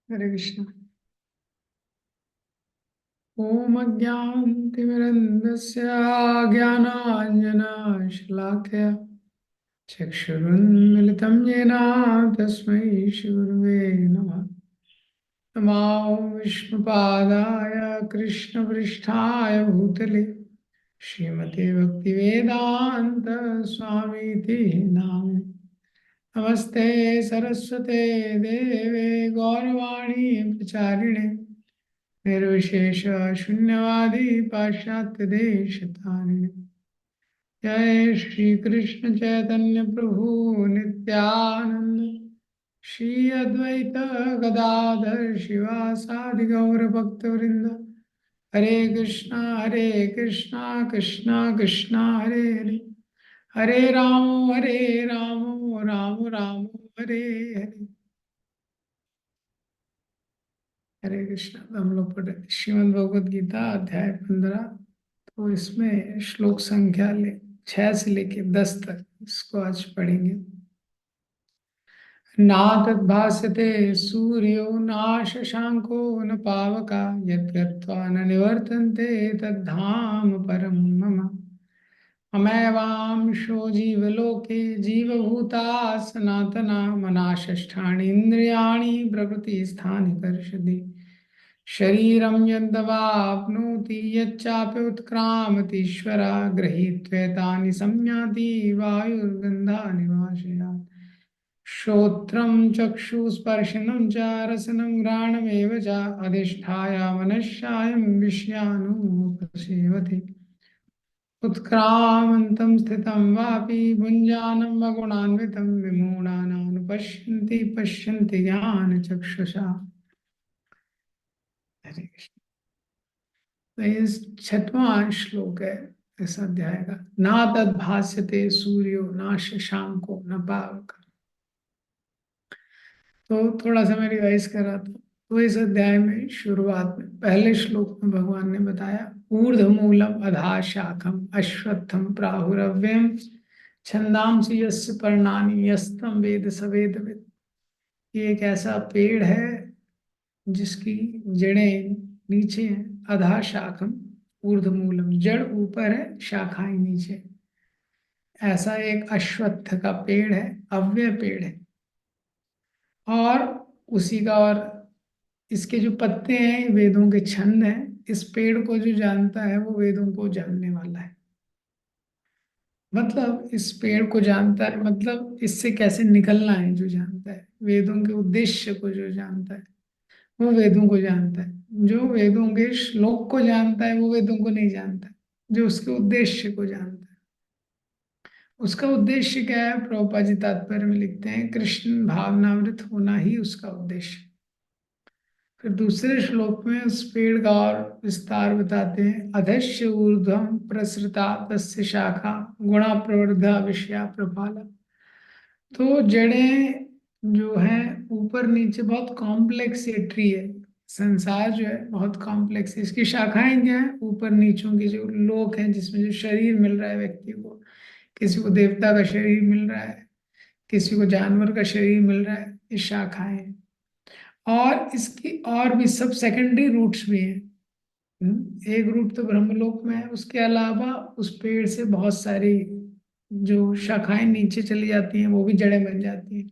हरे कृष्ण। ओम अज्ञानतिमिरन्धस्य ज्ञानाञ्जनशलाकया चक्षुरुन्मिलितं येन तस्मै श्रीगुरुवे नमः। नमो विष्णुपादाय कृष्णपृष्ठाय भूतले श्रीमते भक्तिवेदान्त स्वामीति नामे। नमस्ते सरस्वते देवे गौरवाणी प्रचारिणे निर्विशेष शून्यवादी पाश्चात्य देश तारिणे। जय श्री कृष्ण चैतन्य प्रभु नित्यानंद श्री अद्वैत गदाधर शिवासादि गौर भक्त वृंद। हरे कृष्णा कृष्णा कृष्णा हरे हरे, हरे राम राम राम हरे हरे। हरे कृष्णा। हम लोग पढ़े श्रीमद् भगवद गीता अध्याय 15। तो इसमें श्लोक संख्या 6 से लेके 10 तक इसको आज पढ़ेंगे। ना तद्भास्यते सूर्यो ना शशांको न पावका यद्गत्वा न निवर्तन्ते तद्धाम परम मम। ममैवांशो जीवलोके जीवभूता सनातना मना षष्ठानि इन्द्रियाणि प्रकृतिस्थानि कर्षति। शरीरं यद्वाप्नोति यच्चाप्युत्क्रामतीश्वरा गृहीत्वेतानि संयाति वायुर्गन्धानि वाशयात्। श्रोत्रं चक्षुस्पर्शनं च रसनं घ्राणमेव च अधिष्ठाय मनश्चायं विषयानुपसेवते। उत्क्रामन्तं स्थितं वापि भुञ्जानं गुणान्वितं विमूढानानुपश्यन्ति पश्यन्ति ज्ञानचक्षुषा। हरे कृष्ण। तो ये 6वां श्लोक है इस अध्याय का। ना तद्भास्यते सूर्यो ना शशांको न पावक। तो थोड़ा सा मैं रिवाइज कर रहा था। तो इस अध्याय में शुरुआत में पहले श्लोक में भगवान ने बताया ऊर्ध्व मूलम अधा शाखम अश्वत्थम प्राहुरव्यम छंदांसि यस्य पर्णानि यस्तम वेद स वेदवित्। ये एक ऐसा पेड़ है जिसकी जड़ें नीचे हैं। अधा शाखम ऊर्ध्व मूलम, जड़ ऊपर है शाखाएं नीचे। ऐसा एक अश्वत्थ का पेड़ है, अव्यय पेड़ है। और उसी का और इसके जो पत्ते हैं वेदों के छंद हैं। इस पेड़ को जो जानता है वो वेदों को जानने वाला है। मतलब इस पेड़ को जानता है, मतलब इससे कैसे निकलना है जो जानता है। वेदों के उद्देश्य को जो जानता है वो वेदों को जानता है। जो वेदों के श्लोक को जानता है वो वेदों को नहीं जानता। जो उसके उद्देश्य को जानता है, उसका उद्देश्य क्या है। प्रभुपाद जी तात्पर्य में लिखते हैं कृष्ण भावनामृत होना ही उसका उद्देश्य। फिर दूसरे श्लोक में उस पेड़ का और विस्तार बताते हैं। अधश्य ऊर्ध्वम प्रसृता तस्य शाखा गुणा प्रवृद्धा विषया प्रभाला। तो जड़ें जो है ऊपर नीचे, बहुत कॉम्प्लेक्स ये ट्री है। संसार जो है बहुत कॉम्प्लेक्स है। इसकी शाखाएं क्या है, ऊपर नीचों के जो लोक हैं जिसमें जो शरीर मिल रहा है व्यक्ति को। किसी को देवता का शरीर मिल रहा है, किसी को जानवर का शरीर मिल रहा है। ये शाखाएं हैं। और इसकी और भी सब सेकेंडरी रूट्स भी हैं। एक रूट तो ब्रह्मलोक में है, उसके अलावा उस पेड़ से बहुत सारी जो शाखाएं नीचे चली जाती हैं वो भी जड़ें बन जाती हैं।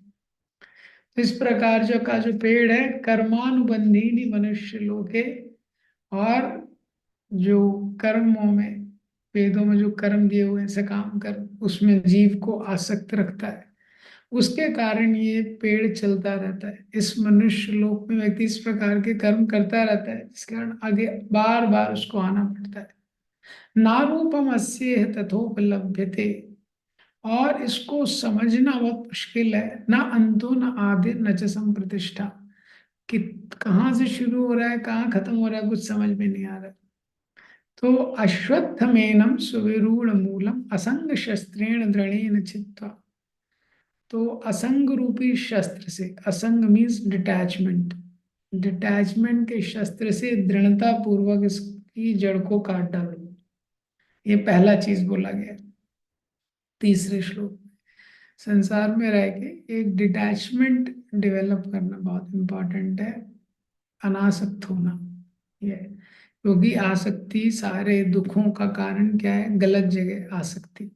तो इस प्रकार जो पेड़ है कर्मानुबंधीनी मनुष्य लोके। और जो कर्मों में, वेदों में जो कर्म दिए हुए हैं सकाम कर्म, उसमें जीव को आसक्त रखता है। उसके कारण ये पेड़ चलता रहता है। इस मनुष्य लोक में व्यक्ति इस प्रकार के कर्म करता रहता है जिस कारण आगे बार बार उसको आना पड़ता है। नारूपम अस्येह तथोपलभ्यते। और इसको समझना बहुत मुश्किल है। ना अंतो न आदि न च संप्रतिष्ठा। कि कहाँ से शुरू हो रहा है कहाँ खत्म हो रहा है कुछ समझ में नहीं आ रहा। तो अश्वत्थमेनं सुविरूढ़ मूलम असंग शस्त्रेण दृढ़ेन छित्त्वा। तो असंग रूपी शस्त्र से, असंग मीन्स डिटैचमेंट, डिटैचमेंट के शस्त्र से दृढ़ता पूर्वक इसकी जड़ को काट डालो। ये पहला चीज बोला गया तीसरे श्लोक में। संसार में रह के एक डिटैचमेंट डेवलप करना बहुत इंपॉर्टेंट है। अनासक्त होना, ये है। क्योंकि आसक्ति, सारे दुखों का कारण क्या है? गलत जगह आसक्ति।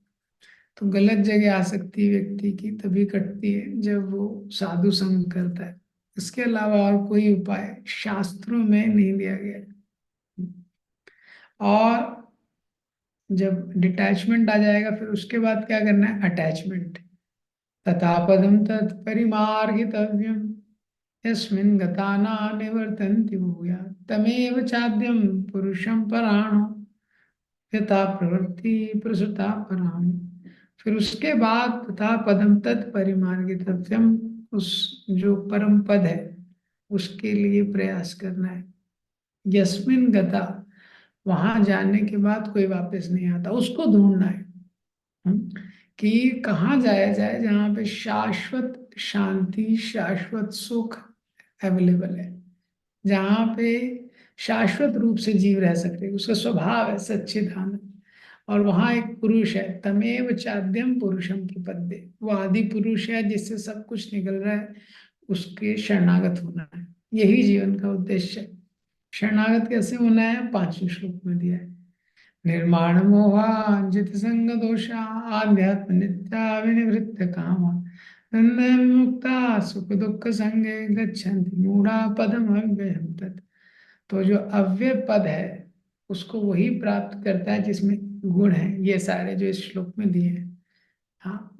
तो गलत जगह आसक्ति व्यक्ति की तभी कटती है जब वो साधु संग करता है। इसके अलावा और कोई उपाय शास्त्रों में नहीं दिया गया है। और जब डिटैचमेंट आ जाएगा, फिर उसके बाद क्या करना है? अटैचमेंट। तथा पदम तत्परिमार्गितव्यम यस्मिन् गता न निवर्तन्ति भूयात् तमेव चाद्यं पुरुषं पराणो यथा प्रवृत्ति प्रसुता पराणो। फिर उसके बाद तथा पदम तत्परिमार्गितव्यम, उस जो परम पद है उसके लिए प्रयास करना है। यस्मिन गता, वहां जाने के बाद कोई वापस नहीं आता, उसको ढूंढना है। कि कहाँ जाया जाए जहाँ पे शाश्वत शांति, शाश्वत सुख अवेलेबल है, जहाँ पे शाश्वत रूप से जीव रह सकते, उसका स्वभाव है सच्चिदानंद। और वहाँ एक पुरुष है, तमेव चाद्यम पुरुषम की पद्य, वो आदि पुरुष है जिससे सब कुछ निकल रहा है, उसके शरणागत होना है। यही जीवन का उद्देश्य है। शरणागत कैसे होना है? 5वें श्लोक में दिया है। निर्माण मोहाजित संग दोषा आध्यात्म नित्या विनिवृत्त काम मुक्ता सुख दुख संगे गच्छन्ति मूढ़ा पदम अव्ययम तत्। तो जो अव्यय पद है उसको वही प्राप्त करता है जिसमें गुण है, ये सारे जो इस श्लोक में दिए हैं। हाँ,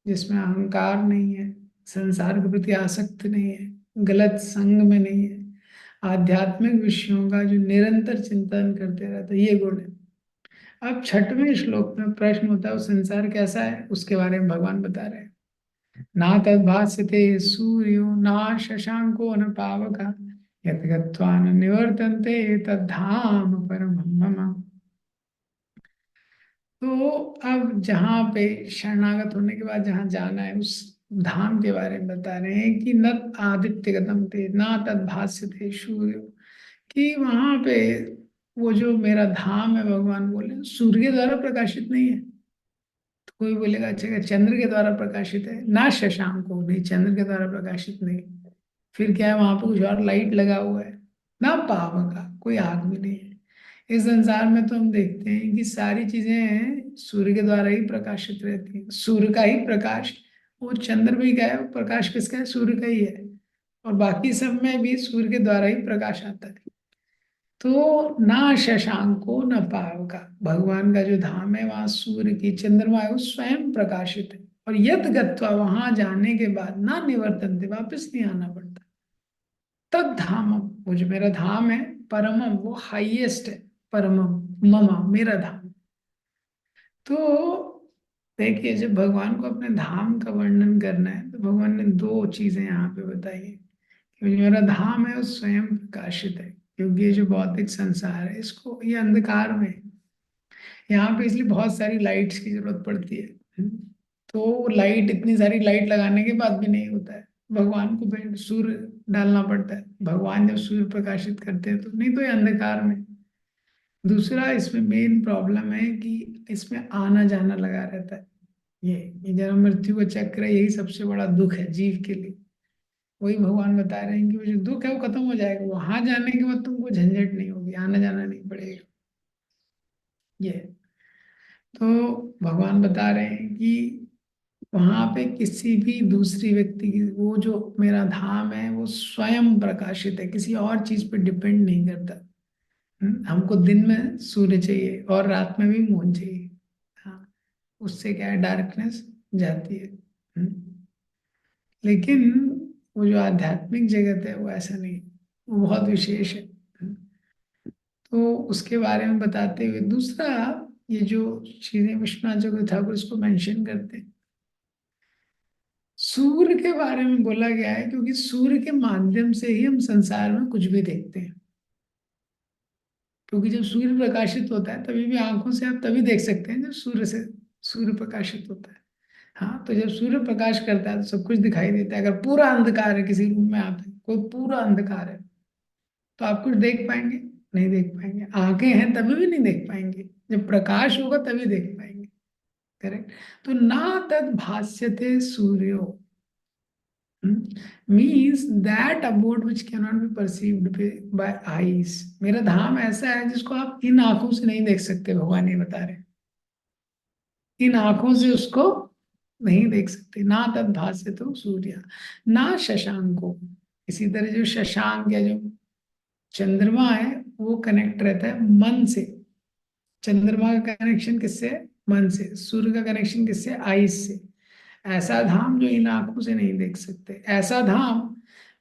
जिसमें अहंकार नहीं है, संसार के प्रति आसक्त नहीं है, गलत संग में नहीं है, आध्यात्मिक विषयों का जो निरंतर चिंतन करते रहता है, ये गुण है। अब 6वें श्लोक में प्रश्न होता है वो संसार कैसा है, उसके बारे में भगवान बता रहे हैं। ना तद्भास्यते सूर्यो ना शशांको न पावक यत् गत्वा न निवर्तन्ते तद्धाम परमं मम। तो अब जहाँ पे शरणागत होने के बाद जहाँ जाना है उस धाम के बारे में बता रहे हैं कि न आदित्य गतम थे ना तद्भास्यते सूर्य, कि वहां पे वो जो मेरा धाम है, भगवान बोले सूर्य के द्वारा प्रकाशित नहीं है। तो कोई बोलेगा अच्छा क्या चंद्र के द्वारा प्रकाशित है? ना शशांक को, नहीं चंद्र के द्वारा प्रकाशित नहीं। फिर क्या है? वहां पे कुछ और लाइट लगा हुआ है। ना पाव का, कोई आग भी नहीं है। इस संसार में तो हम देखते हैं कि सारी चीजें सूर्य के द्वारा ही प्रकाशित रहती हैं, सूर्य का ही प्रकाश। वो चंद्र भी क्या है? वो प्रकाश किसका है? सूर्य का ही है। और बाकी सब में भी सूर्य के द्वारा ही प्रकाश आता है। तो ना शशांको न पावका, भगवान का जो धाम है वहां सूर्य की, चंद्रमा है, वो स्वयं प्रकाशित है। और यत गत्वा, वहां जाने के बाद ना निवर्तनते, वापस नहीं आना पड़ता। तद धामम, वो जो मेरा धाम है, परमम, वो हाईएस्ट है। परमम ममा, मेरा धाम। तो देखिए, जब भगवान को अपने धाम का वर्णन करना है तो भगवान ने दो चीजें यहाँ पे बताई है। कि जो मेरा धाम है वो स्वयं प्रकाशित है, क्योंकि ये जो भौतिक संसार है इसको, ये अंधकार में है। यहाँ पे इसलिए बहुत सारी लाइट्स की जरूरत पड़ती है। तो लाइट, इतनी सारी लाइट लगाने के बाद भी नहीं होता है। भगवान को फिर सूर्य डालना पड़ता है। भगवान जब सूर्य प्रकाशित करते हैं तो, नहीं तो ये अंधकार में। दूसरा इसमें मेन प्रॉब्लम है कि इसमें आना जाना लगा रहता है। ये जन्म मृत्यु का चक्र है, यही सबसे बड़ा दुख है जीव के लिए। वही भगवान बता रहे हैं कि वो जो दुख है वो खत्म हो जाएगा, वहां जाने के बाद तुमको झंझट नहीं होगी, आना जाना नहीं पड़ेगा। ये है। तो भगवान बता रहे हैं कि वहां पे किसी भी दूसरी व्यक्ति की, वो जो मेरा धाम है वो स्वयं प्रकाशित है, किसी और चीज पे डिपेंड नहीं करता। हमको दिन में सूर्य चाहिए और रात में भी मून चाहिए। हाँ, उससे क्या है? डार्कनेस जाती है। लेकिन वो जो आध्यात्मिक जगत है वो ऐसा नहीं, वो बहुत विशेष है। तो उसके बारे में बताते हुए दूसरा, ये जो चीजें विश्वनाथ चक्रवर्ती ठाकुर इसको मेंशन करते हैं, सूर्य के बारे में बोला गया है क्योंकि सूर्य के माध्यम से ही हम संसार में कुछ भी देखते हैं। क्योंकि जब सूर्य प्रकाशित होता है तभी भी आंखों से आप तभी देख सकते हैं जब सूर्य प्रकाशित होता है। हाँ, तो जब सूर्य प्रकाश करता है तो सब कुछ दिखाई देता है। अगर पूरा अंधकार है, किसी रूम में आप हैं, कोई पूरा अंधकार है, तो आप कुछ देख पाएंगे? नहीं देख पाएंगे। आंखें हैं तभी भी नहीं देख पाएंगे, जब प्रकाश होगा तभी देख पाएंगे। करेक्ट। तो ना तद भास्यते सूर्यो, means that about which can not be perceived bye eyes. मेरा धाम ऐसा है जिसको आप इन आंखों से नहीं देख सकते, भगवान ये बता रहे हैं। इन आंखों से उसको नहीं देख सकते। ना तद भास्य तो सूर्य ना शशांको। इसी तरह जो शशांक या जो चंद्रमा है वो कनेक्ट रहता है मन से। चंद्रमा का कनेक्शन किससे है? मन से। सूर्य का कनेक्शन किससे? आइस से। ऐसा धाम जो इन आंखों से नहीं देख सकते, ऐसा धाम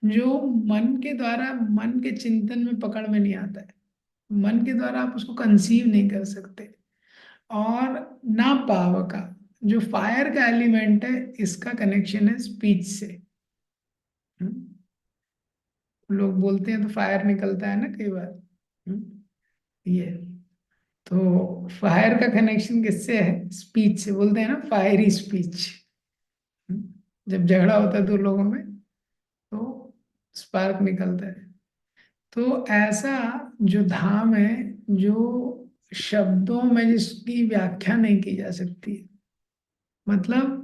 जो मन के द्वारा, मन के चिंतन में पकड़ में नहीं आता है, मन के द्वारा आप उसको कंसीव नहीं कर सकते। और ना पाव का, जो फायर का एलिमेंट है, इसका कनेक्शन है स्पीच से। हम्म, लोग बोलते हैं तो फायर निकलता है ना कई बार। ये तो फायर का कनेक्शन किससे है? स्पीच से। बोलते हैं ना फायरी स्पीच। जब झगड़ा होता है दो लोगों में तो स्पार्क निकलता है। तो ऐसा जो धाम है, जो शब्दों में जिसकी व्याख्या नहीं की जा सकती, मतलब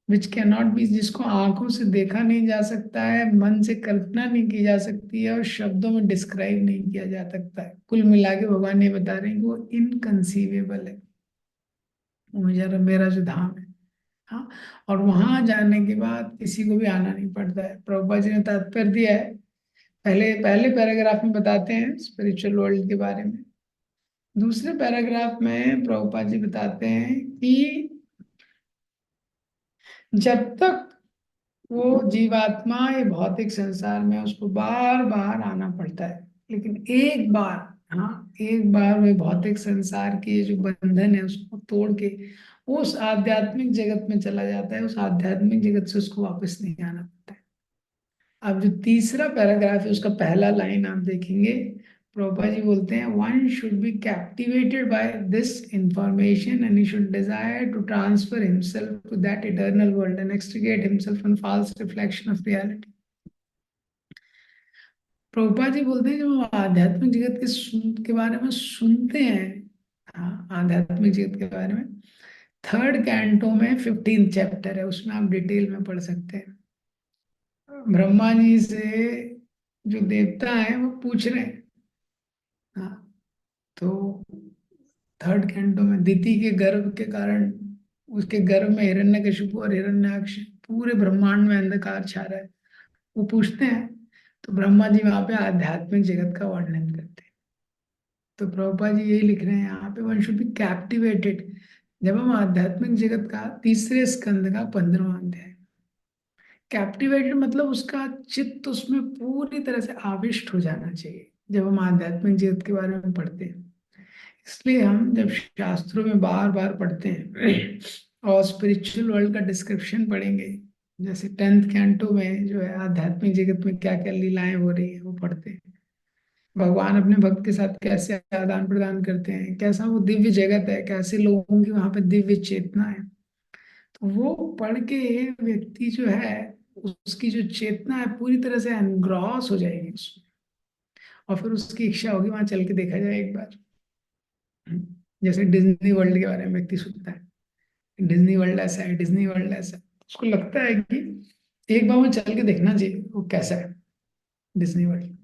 विच कैन नॉट बी, जिसको आंखों से देखा नहीं जा सकता है, मन से कल्पना नहीं की जा सकती है, और शब्दों में डिस्क्राइब नहीं किया जा सकता है, कुल मिला के भगवान ये बता रहे हैं कि वो इनकंसीवेबल है। वो मेरा जो धाम है। हाँ। और वहां जाने के बाद किसी को भी आना नहीं पड़ता है। प्रभुपाद जी ने तात्पर्य दिया है, पहले पहले पैराग्राफ में बताते हैं स्पिरिचुअल वर्ल्ड के बारे में। दूसरे पैराग्राफ में प्रभुपाद जी बताते हैं कि जब तक वो जीवात्मा ये भौतिक संसार में, उसको बार बार आना पड़ता है, लेकिन एक बार, हाँ, एक बार वो भौतिक संसार की ये जो बंधन है उसको तोड़ के उस आध्यात्मिक जगत में चला जाता है। उस आध्यात्मिक जगत से उसको वापस नहीं आना पड़ता है। अब जो तीसरा पैराग्राफ है उसका पहला लाइन आप देखेंगे, प्रभुपाद जी बोलते हैं, one should be captivated by this information and he should desire to transfer himself to that eternal world and extricate himself from false reflection of reality. Prabhupada ji बोलते हैं जब हम आध्यात्मिक जगत के बारे में सुनते हैं, हाँ, आध्यात्मिक जगत के बारे में, थर्ड कैंटो में 15 चैप्टर है, उसमें आप डिटेल में पढ़ सकते हैं। ब्रह्मा जी से जो देवता है वो पूछ रहे हैं, हाँ, तो थर्ड कैंटो में दिति के गर्भ के कारण, उसके गर्भ में हिरण्यकशिपु और हिरण्याक्ष, पूरे ब्रह्मांड में अंधकार छा रहा है। वो पूछते हैं, तो ब्रह्मा जी वहां पे आध्यात्मिक जगत का वर्णन करते हैं। तो प्रभुपाद जी यही लिख रहे हैं यहाँ पे, वन शुड बी कैप्टिवेटेड। जब हम आध्यात्मिक जगत का तीसरे स्कंद का 15वां अध्याय, कैप्टिवेटेड मतलब उसका चित्त उसमें पूरी तरह से आविष्ट हो जाना चाहिए जब हम आध्यात्मिक जगत के बारे में पढ़ते हैं। इसलिए हम जब शास्त्रों में बार बार पढ़ते हैं और स्पिरिचुअल वर्ल्ड का डिस्क्रिप्शन पढ़ेंगे, जैसे 10th कैंटो में जो है आध्यात्मिक जगत में क्या क्या लीलाएं हो रही है वो पढ़ते हैं, भगवान अपने भक्त के साथ कैसे आदान प्रदान करते हैं, कैसा वो दिव्य जगत है, कैसे लोगों की वहां पे दिव्य चेतना है। तो वो पढ़ के व्यक्ति जो है, उसकी जो चेतना है पूरी तरह से एनग्रॉस हो जाएगी उसमें, और फिर उसकी इच्छा होगी वहां चल के देखा जाए एक बार। जैसे डिज्नी वर्ल्ड के बारे में व्यक्ति सुनता है, डिज्नी वर्ल्ड ऐसा है, डिज्नी वर्ल्ड ऐसा है, उसको लगता है कि एक बार वो चल के देखना चाहिए वो कैसा है डिज्नी वर्ल्ड।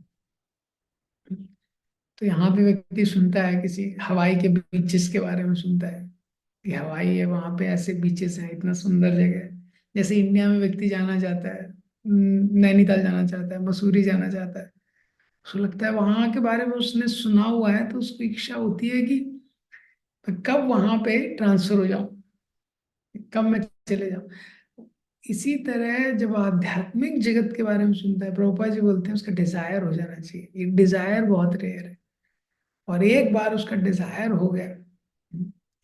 तो यहाँ पे व्यक्ति सुनता है किसी हवाई के बीचेस के बारे में, सुनता है कि हवाई है, वहां पे ऐसे बीचेस हैं, इतना सुंदर जगह है। जैसे इंडिया में व्यक्ति जाना चाहता है, नैनीताल जाना चाहता है, मसूरी जाना चाहता है, उसको लगता है वहां के बारे में उसने सुना हुआ है, तो उसको इच्छा होती है कि मैं कब वहां पे ट्रांसफर हो जाऊं, कब मैं चले जाऊं। इसी तरह जब आध्यात्मिक जगत के बारे में सुनता है, प्रभुपाद जी बोलते हैं उसका डिजायर हो जाना चाहिए। ये डिजायर बहुत रेयर है, और एक बार उसका डिजायर हो गया,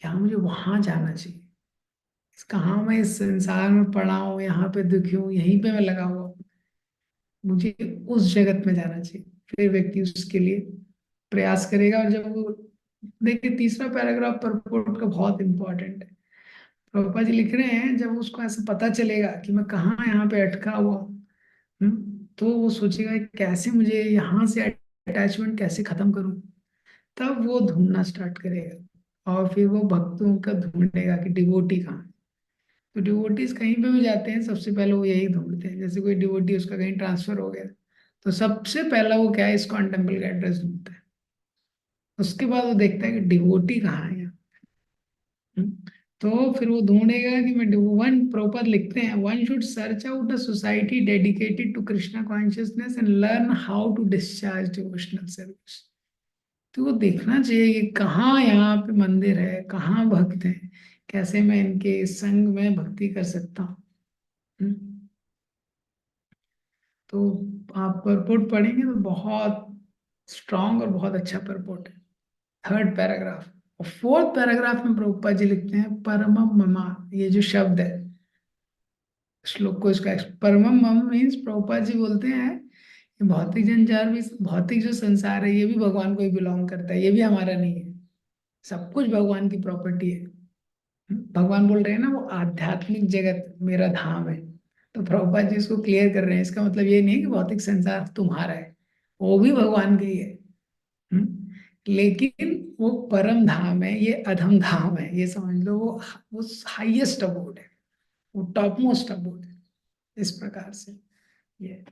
यहाँ मुझे वहां जाना चाहिए, कहाँ मैं इस संसार में पड़ा हूँ, यहाँ पे दुखी हूँ, यहीं पे मैं लगा हुआ हूँ, मुझे उस जगत में जाना चाहिए, फिर व्यक्ति उसके लिए प्रयास करेगा। और जब वो, देखिए तीसरा पैराग्राफ परपोर्ट का बहुत इंपॉर्टेंट है। प्रभुपाद जी लिख रहे हैं जब उसको ऐसा पता चलेगा कि मैं कहाँ यहाँ पे अटका हुआ हूँ, तो वो सोचेगा कि कैसे मुझे यहाँ से अटैचमेंट कैसे खत्म करूँ। तब वो ढूंढना स्टार्ट करेगा, और फिर वो भक्तों का ढूंढेगा कि डिवोटी कहाँ है। तो डिवोटीज कहीं पे भी जाते हैं सबसे पहले वो यही ढूंढते हैं। जैसे कोई डिवोटी उसका कहीं ट्रांसफर हो गया तो सबसे पहला वो क्या है, इस्कॉन टेम्पल का एड्रेस ढूंढता है। उसके बाद वो देखता है कि डिवोटी कहाँ है यहाँ। हम्म। तो फिर वो ढूंढेगा कि मैं वन प्रॉपर लिखते हैं, one should search out a society dedicated to Krishna consciousness and learn how to discharge devotional service. तो वो देखना चाहिए कि कहाँ यहाँ पे मंदिर है, कहाँ भक्त हैं, कैसे मैं इनके संग में भक्ति कर सकता हूँ। हम्म। तो आप परपोर्ट पढ़ेंगे तो बहुत स्ट्रांग और बहुत अच्छा परपोर्ट है। थर्ड पैराग्राफ और फोर्थ पैराग्राफ में प्रभुपाद जी लिखते हैं परमम ममा, ये जो शब्द है श्लोक को इसका परमम मम मीन्स प्रभुपाद जी बोलते हैं कि भौतिक संसार भी, भौतिक जो संसार है ये भी भगवान को ही बिलोंग करता है, ये भी हमारा नहीं है। सब कुछ भगवान की प्रॉपर्टी है। भगवान बोल रहे हैं ना वो आध्यात्मिक जगत मेरा धाम है। तो प्रभुपाद जी इसको क्लियर कर रहे हैं, इसका मतलब ये नहीं है कि भौतिक संसार तुम्हारा है, वो भी भगवान का ही है। लेकिन वो परम धाम है, ये अधम धाम है, ये समझ लो। वो हाईएस्ट अबोर्ड है, वो टॉप मोस्ट अबोर्ड है, इस प्रकार से ये।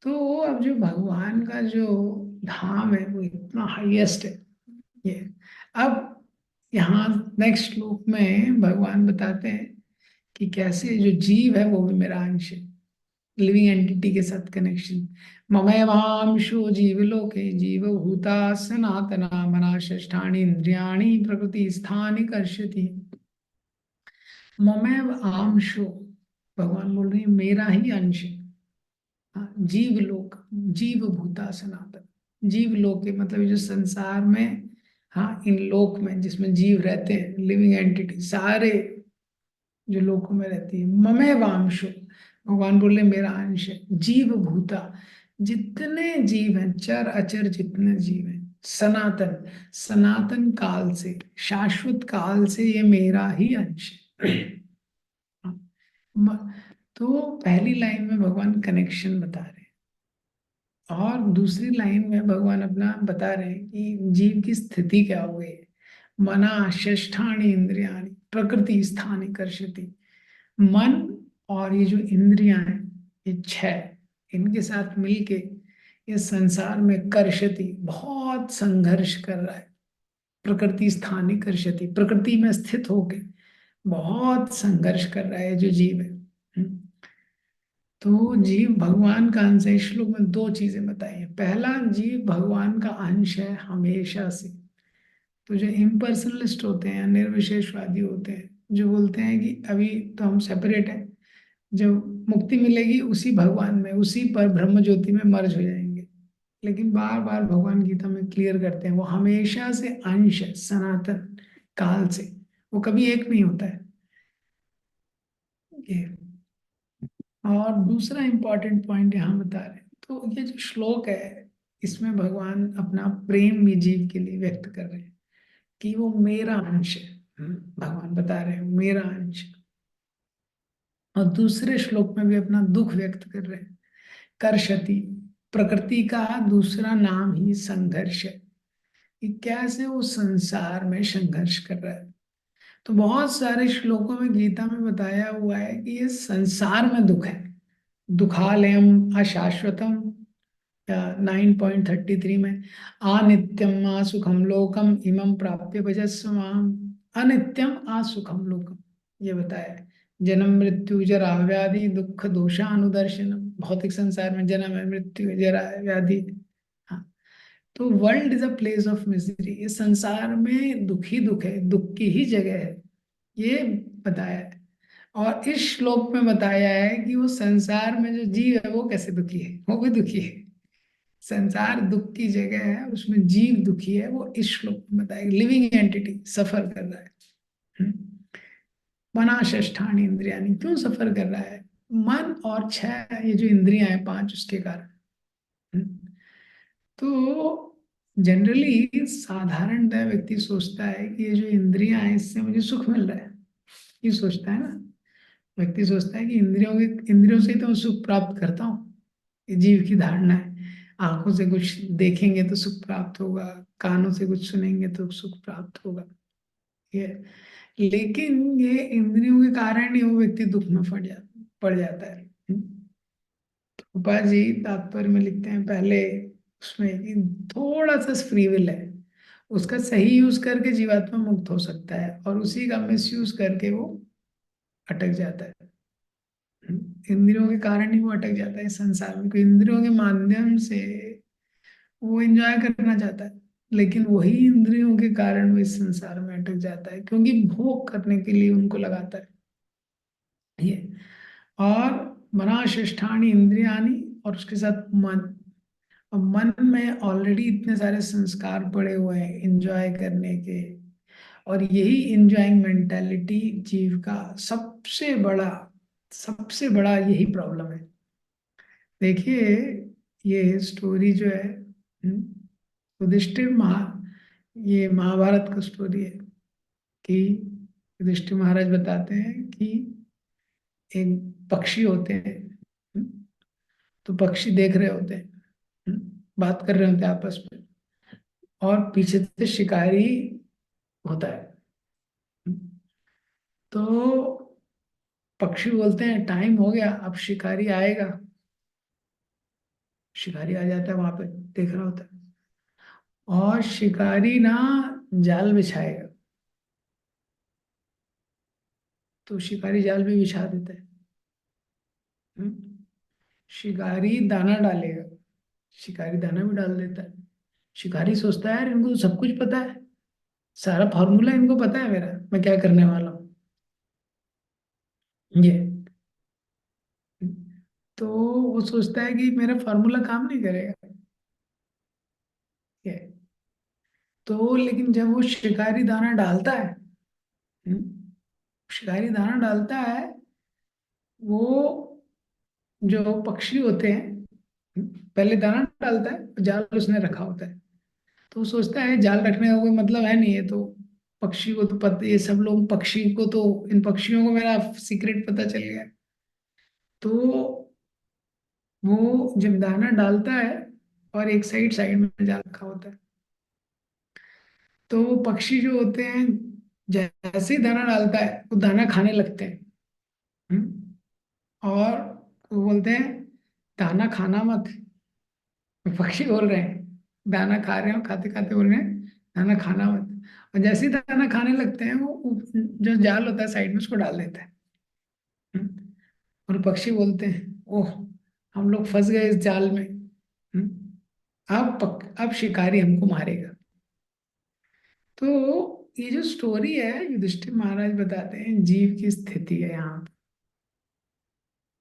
तो अब जो भगवान का जो धाम है वो इतना हाईएस्ट है ये। अब यहाँ नेक्स्ट श्लोक में भगवान बताते हैं कि कैसे जो जीव है वो भी मेरा अंश है, लिविंग एंटिटी के साथ कनेक्शन। ममैवांशो जीवलोके जीवभूता सनातना मना षष्ठानि इंद्रियाणि प्रकृति स्थानि कर्षति। ममैव आंशो, भगवान बोल रहे हैं मेरा ही अंश है। हाँ, जीवलोक, जीवभूता सनातन, जीवलोक के मतलब ये जो संसार में, हाँ इन लोक में जिसमें जीव रहते हैं, लिविंग एंटिटी सारे जो लोकों में रहती है, ममे वांशो, भगवान बोले मेरा अंश है। जीव भूता, जितने जीव हैं, चर अचर जितने जीव हैं, सनातन, सनातन काल से, शाश्वत काल से ये मेरा ही अंश है। म- तो पहली लाइन में भगवान कनेक्शन बता रहे हैं और दूसरी लाइन में भगवान अपना बता रहे हैं कि जीव की स्थिति क्या हो गई है। मना षष्ठानि इंद्रियाणि प्रकृति स्थानि कर्षति। मन और ये जो इंद्रियां हैं, ये छह, इनके साथ मिलके ये संसार में कर्षति, बहुत संघर्ष कर रहा है। प्रकृति स्थानिक कर्षति, प्रकृति में स्थित होके बहुत संघर्ष कर रहा है जो जीव है। तो जीव भगवान का अंश है। इस श्लोक में दो चीजें बताई हैं। पहला, जीव भगवान का अंश है हमेशा से। तो जो इम्पर्सनलिस्ट होते हैं, निर्विशेषवादी होते हैं, जो बोलते हैं कि अभी तो हम सेपरेट हैं, जब मुक्ति मिलेगी उसी भगवान में, उसी पर ब्रह्म ज्योति में मर्ज हो जाएंगे। लेकिन बार बार भगवान गीता में क्लियर करते हैं वो हमेशा से अंश है, सनातन काल से, वो कभी एक नहीं होता है ये। और दूसरा इंपॉर्टेंट पॉइंट यहाँ बता रहे हैं, तो ये जो श्लोक है इसमें भगवान अपना प्रेम भी जीव के लिए व्यक्त कर रहे हैं कि वो मेरा अंश है। भगवान बता रहे हैं मेरा अंश। और दूसरे श्लोक में भी अपना दुख व्यक्त कर रहे हैं। कर्षति, प्रकृति का दूसरा नाम ही संघर्ष है कि कैसे वो संसार में संघर्ष कर रहा है। तो बहुत सारे श्लोकों में गीता में बताया हुआ है कि ये संसार में दुख है। दुखालयम अशाश्वतम, 9.33 में, अनित्यम असुखम लोकम इमं प्राप्य भजस्व माम। अनित्यम असुखम लोकम, ये बताया है। जन्म मृत्यु जरा व्याधि दुख दोषानुदर्शन, भौतिक संसार में जन्म है, मृत्यु है, जरा है, व्याधि है। हाँ, तो world is a place of misery, ये संसार में दुख ही दुख है, दुख की ही जगह है, ये बताया है। और इस श्लोक में बताया है कि वो संसार में जो जीव है वो कैसे दुखी है, वो भी दुखी है। संसार दुख की जगह है, उसमें जीव दुखी है, वो इस श्लोक में बताया। लिविंग एंटिटी सफर कर रहा है। हम्म। मना षष्ठानी इंद्रियानी, क्यों सफर कर रहा है? मन और छह ये जो इंद्रियां हैं पांच, उसके कारण। हम्म। तो जनरली साधारणतः व्यक्ति सोचता है कि ये जो इंद्रियां हैं इससे मुझे सुख मिल रहा है, ये सोचता है ना। व्यक्ति सोचता है कि इंद्रियों से ही तो मैं सुख प्राप्त करता हूँ, ये जीव की धारणा है। आंखों से कुछ देखेंगे तो सुख प्राप्त होगा, कानों से कुछ सुनेंगे तो सुख प्राप्त होगा, ये। लेकिन ये इंद्रियों के कारण ही वो व्यक्ति दुख में पड़ जाता है। रूपा जी तात्पर्य में लिखते हैं पहले उसमें कि थोड़ा सा फ्री विल है, उसका सही यूज करके जीवात्मा मुक्त हो सकता है, और उसी का मिस यूज करके वो अटक जाता है। इंद्रियों के कारण ही वो अटक जाता है इस संसार में, क्योंकि इंद्रियों के माध्यम से वो एंजॉय करना चाहता है, लेकिन वही इंद्रियों के कारण वो इस संसार में अटक जाता है, क्योंकि भोग करने के लिए उनको लगाता है ये। और मनाशिष्ठानी इंद्रियानी, और उसके साथ मन। अब मन में ऑलरेडी इतने सारे संस्कार पड़े हुए हैं एंजॉय करने के, और यही एंजॉइंग मेंटालिटी जीव का सबसे बड़ा यही प्रॉब्लम है। देखिए, ये स्टोरी जो है, युधिष्ठिर ये महाभारत का स्टोरी है कि युधिष्ठिर महाराज बताते हैं कि एक पक्षी होते हैं। हम्म, तो पक्षी देख रहे होते हैं, बात कर रहे होते हैं आपस में, और पीछे से शिकारी होता है। तो पक्षी बोलते हैं टाइम हो गया, अब शिकारी आएगा। शिकारी आ जाता है, वहां पे देख रहा होता है, और शिकारी ना जाल बिछाएगा। तो शिकारी जाल भी बिछा देता है। हम्म, शिकारी दाना डालेगा। शिकारी दाना भी डाल देता है। शिकारी सोचता है यार इनको तो सब कुछ पता है, सारा फॉर्मूला इनको पता है मेरा, मैं क्या करने वाला हूँ ये। तो वो सोचता है कि मेरा फॉर्मूला काम नहीं करेगा ये। तो लेकिन जब वो शिकारी दाना डालता है, शिकारी दाना डालता है, वो जो पक्षी होते हैं, पहले दाना डालता है, जाल उसने रखा होता है। तो वो सोचता है जाल रखने का कोई मतलब है नहीं है, तो पक्षी को तो पता, ये सब लोग पक्षी को तो, इन पक्षियों को मेरा सीक्रेट पता चल गया। तो वो जब दाना डालता है, और एक साइड साइड में जाल रखा होता है, तो वो पक्षी जो होते हैं जैसे ही दाना डालता है वो दाना खाने लगते हैं। हम्म, और वो बोलते हैं दाना खाना मत। पक्षी बोल रहे हैं दाना खा रहे हो, खाते खाते बोल रहे हैं दाना खाना मत। और जैसे ही दाना खाने लगते हैं वो जो जाल होता है साइड में उसको डाल देता है। हम्म, और पक्षी बोलते हैं ओह, हम लोग फंस गए इस जाल में। अब शिकारी हमको मारेगा। तो ये जो स्टोरी है युधिष्ठिर महाराज बताते हैं जीव की स्थिति है यहाँ पे।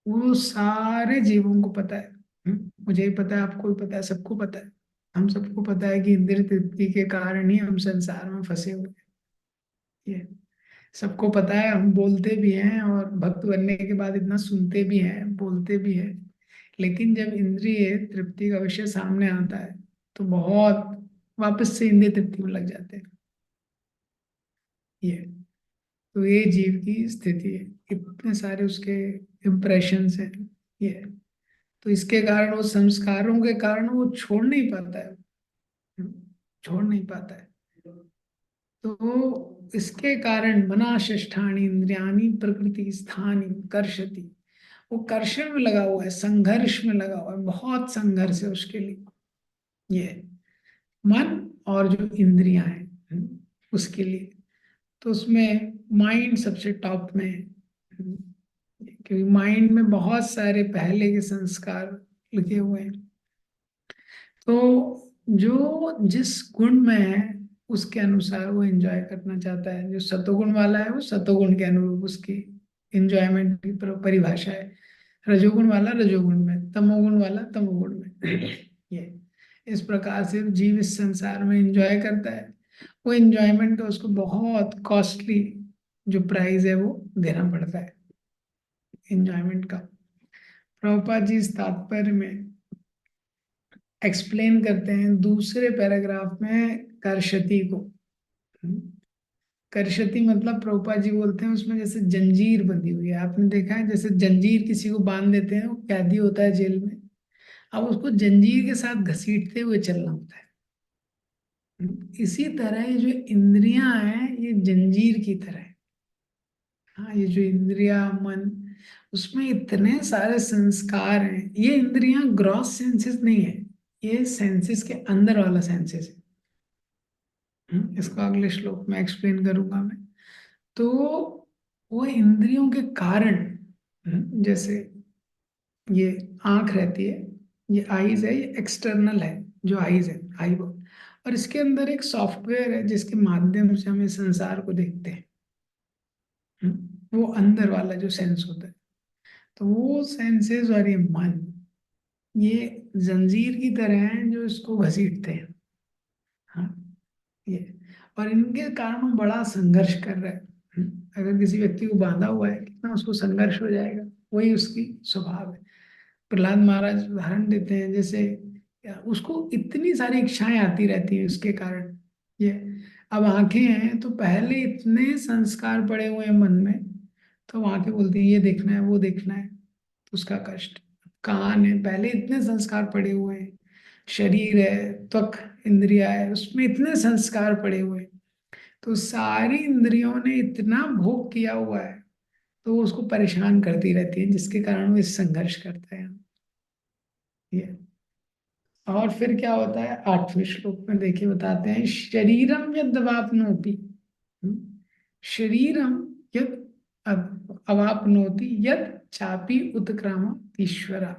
वो सारे जीवों को पता है। मुझे ही पता है, आपको भी पता है, सबको पता है। हम सबको पता है कि इंद्रिय तृप्ति के कारण ही हम संसार में फंसे हुए हैं ये। सबको पता है, हम बोलते भी हैं, और भक्त बनने के बाद इतना सुनते भी हैं, बोलते भी हैं। लेकिन जब इंद्रिय तृप्ति का विषय सामने आता है तो बहुत वापस से इंद्रिय तृप्ति में लग जाते हैं ये। तो ये जीव की स्थिति है, इतने सारे उसके इम्प्रेशंस हैं ये। तो इसके कारण, वो संस्कारों के कारण वो छोड़ नहीं पाता है। छोड़ नहीं पाता है। तो इसके कारण मनाशिष्ठानि इंद्रियाणी प्रकृति स्थानी कर्षति। वो कर्षण में लगा हुआ है, संघर्ष में लगा हुआ है, बहुत संघर्ष है उसके लिए ये। मन और जो इंद्रियां हैं, उसके लिए। तो उसमें माइंड सबसे टॉप में है, क्योंकि माइंड में बहुत सारे पहले के संस्कार लिखे हुए हैं। तो जो जिस गुण में है उसके अनुसार वो एंजॉय करना चाहता है। जो सतोगुण वाला है वो सतोगुण के अनुरूप उसकी एंजॉयमेंट की परिभाषा है। रजोगुण वाला रजोगुण में, तमोगुण वाला तमोगुण में ये। इस प्रकार से जीव इस संसार में एंजॉय करता है। वो एंजॉयमेंट का उसको बहुत कॉस्टली जो प्राइस है वो देना पड़ता है एंजॉयमेंट का। प्रभुपाद जी इस तात्पर्य में एक्सप्लेन करते हैं दूसरे पैराग्राफ में करशती को। करशती मतलब प्रभुपाद जी बोलते हैं उसमें जैसे जंजीर बंधी हुई है, आपने देखा है जैसे जंजीर किसी को बांध देते हैं, वो कैदी होता है जेल में, अब उसको जंजीर के साथ घसीटते हुए चलना होता है। इसी तरह ये जो इंद्रियां हैं ये जंजीर की तरह है। हाँ, ये जो इंद्रिया मन, उसमें इतने सारे संस्कार हैं। ये इंद्रियां ग्रॉस सेंसेस नहीं है, ये सेंसेस के अंदर वाला सेंसेस है। इसको अगले श्लोक में एक्सप्लेन करूंगा मैं। तो वो इंद्रियों के कारण, जैसे ये आंख रहती है, ये आईज है, ये एक्सटर्नल है, जो आईज है, आई वो, और इसके अंदर एक सॉफ्टवेयर है जिसके माध्यम से हमें संसार को देखते हैं। वो अंदर वाला जो सेंस होता है, तो वो सेंसेस और ये मन, ये जंजीर की तरह हैं जो इसको घसीटते हैं। हाँ, ये, और इनके कारण हम बड़ा संघर्ष कर रहे हैं। अगर किसी व्यक्ति को बांधा हुआ है, कितना उसको संघर्ष हो जाएगा। वही उसकी स्वभाव है। प्रहलाद महाराज उदाहरण देते हैं, जैसे उसको इतनी सारी इच्छाएं आती रहती हैं उसके कारण। ये, अब आंखें हैं तो पहले इतने संस्कार पड़े हुए हैं मन में, तो आंखें बोलती हैं ये देखना है, वो देखना है, तो उसका कष्ट। कान है, पहले इतने संस्कार पड़े हुए हैं। शरीर है, त्वक इंद्रिया है, उसमें इतने संस्कार पड़े हुए हैं। तो सारी इंद्रियों ने इतना भोग किया हुआ है, तो वो उसको परेशान करती रहती है, जिसके कारण वो इस संघर्ष करता है। ये, और फिर क्या होता है, 8वें श्लोक में देखिए बताते हैं, शरीरम यद अवाप्नोति। शरीरम यद अवाप्नोति यद चापि उत्क्रामत् ईश्वरा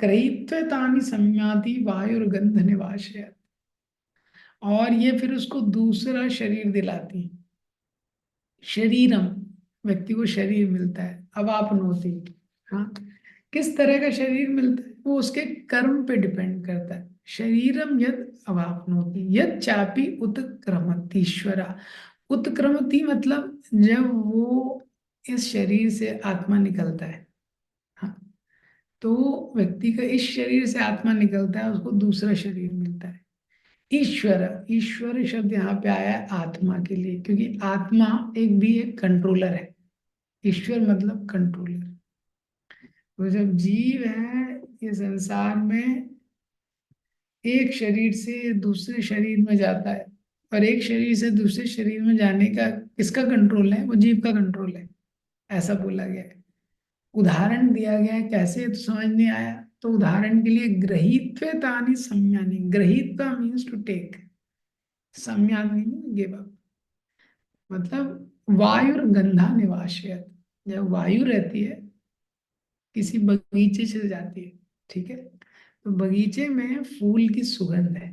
गृहीत्वा तानि संयाति वायुर्गंध निवासयत्। और ये फिर उसको दूसरा शरीर दिलाती है। शरीरम, व्यक्ति को शरीर मिलता है, अवाप्नोति। हाँ, किस तरह का शरीर मिलता है, वो उसके कर्म पे डिपेंड करता है। शरीरम यद अवाप्नोति यद चापि उत्क्रमति ईश्वरा। उत्क्रमति मतलब जब वो इस शरीर से आत्मा निकलता है। हाँ, तो व्यक्ति का इस शरीर से आत्मा निकलता है, उसको दूसरा शरीर मिलता है। ईश्वर, ईश्वर शब्द यहाँ पे आया है आत्मा के लिए, क्योंकि आत्मा एक भी एक कंट्रोलर है। ईश्वर मतलब कंट्रोलर। तो जब जीव है ये संसार में, एक शरीर से दूसरे शरीर में जाता है, और एक शरीर से दूसरे शरीर में जाने का किसका कंट्रोल है, वो जीव का कंट्रोल है, ऐसा बोला गया है। उदाहरण दिया गया है, कैसे, तो समझ नहीं आया, तो उदाहरण के लिए ग्रहीत्वे तानि संज्ञानि, ग्रहीत्वा मीन्स टू टेक, संज्ञानि गिव अप, मतलब वायुर्गंधा निवासयत। जब वायु रहती है, किसी बगीचे से जाती है, ठीक है, तो बगीचे में फूल की सुगंध है,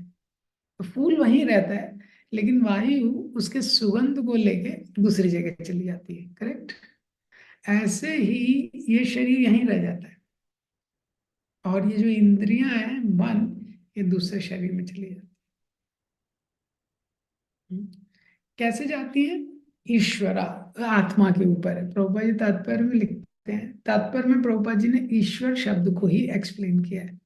तो फूल वहीं रहता है, लेकिन वायु उसके सुगंध को लेके दूसरी जगह चली जाती है, करेक्ट। ऐसे ही ये शरीर यहीं रह जाता है, और ये जो इंद्रियां हैं, मन, ये दूसरे शरीर में चली जाती है। कैसे जाती है, ईश्वरा, आत्मा के ऊपर है। प्रभुपा जी तात्पर्य में लिखते हैं, तात्पर्य में प्रभुपा जी ने ईश्वर शब्द को ही एक्सप्लेन किया है।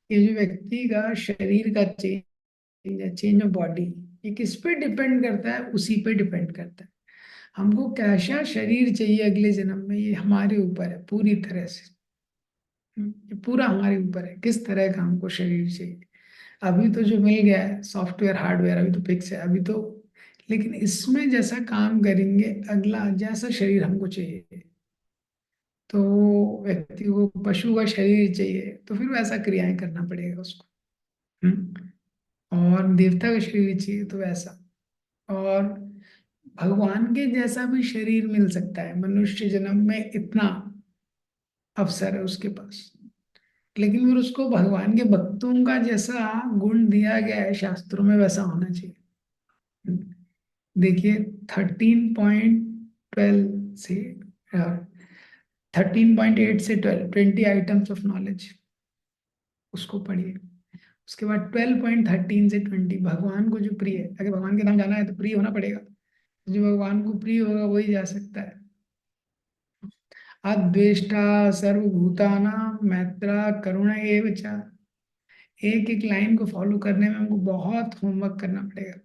ये जो व्यक्ति का शरीर का चेंज है, चेंज ऑफ बॉडी, ये किस पे डिपेंड करता है, उसी पे डिपेंड करता है। हमको कैसा शरीर चाहिए अगले जन्म में, ये हमारे ऊपर है पूरी तरह से। ये पूरा हमारे ऊपर है, किस तरह का हमको शरीर चाहिए। अभी तो जो मिल गया है सॉफ्टवेयर हार्डवेयर, अभी तो फिक्स है, अभी तो, लेकिन इसमें जैसा काम करेंगे, अगला जैसा शरीर हमको चाहिए, तो व्यक्ति को पशु का शरीर चाहिए तो फिर वैसा क्रियाएं करना पड़ेगा उसको। और देवता का शरीर चाहिए तो वैसा, और भगवान के जैसा भी शरीर मिल सकता है, मनुष्य जन्म में इतना अवसर है उसके पास। लेकिन फिर उसको भगवान के भक्तों का जैसा गुण दिया गया है शास्त्रों में, वैसा होना चाहिए। देखिए, 13.12 से 13.8 से 20 आइटम्स ऑफ नॉलेज, उसको पढ़िए। उसके बाद 12.13 से 20 भगवान को जो प्रिय है, अगर भगवान के नाम जाना है तो प्रिय होना पड़ेगा। जो भगवान को प्रिय होगा वही जा सकता है। अद्वेष्टा सर्वभूतानां मैत्रा करुणा एव च। एक एक लाइन को फॉलो करने में हमको बहुत होमवर्क करना पड़ेगा।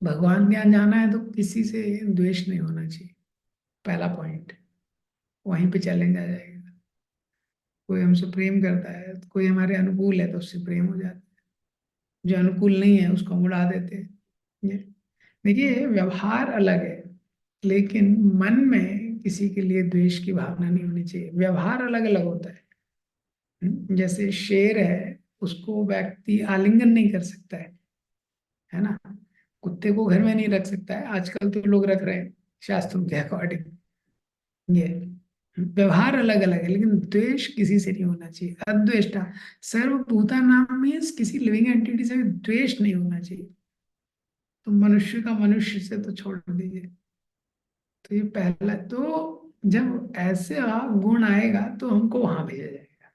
भगवान के यहाँ जाना है तो किसी से द्वेष नहीं होना चाहिए, पहला पॉइंट। वहीं पे चैलेंज आ जाएगा। कोई हमसे प्रेम करता है, तो कोई हमारे अनुकूल है तो उससे प्रेम हो जाता है, जो अनुकूल नहीं है उसको हम उड़ा देते हैं। ये देखिए, व्यवहार अलग है, लेकिन मन में किसी के लिए द्वेष की भावना नहीं होनी चाहिए। व्यवहार अलग अलग होता है। जैसे शेर है, उसको व्यक्ति आलिंगन नहीं कर सकता है ना। कुत्ते को घर में नहीं रख सकता है, आजकल तो लोग रख रहे हैं शास्त्रों के अकॉर्डिंग। ये व्यवहार अलग अलग है, लेकिन द्वेष किसी से नहीं होना चाहिए। अद्वेष्टा, सर्वभूता नाम मीन्स किसी लिविंग एंटिटी से भी द्वेष नहीं होना चाहिए। तो मनुष्य का मनुष्य से तो छोड़ दीजिए। तो ये पहला तो, जब ऐसे गुण आएगा तो हमको वहां भेजा जाएगा।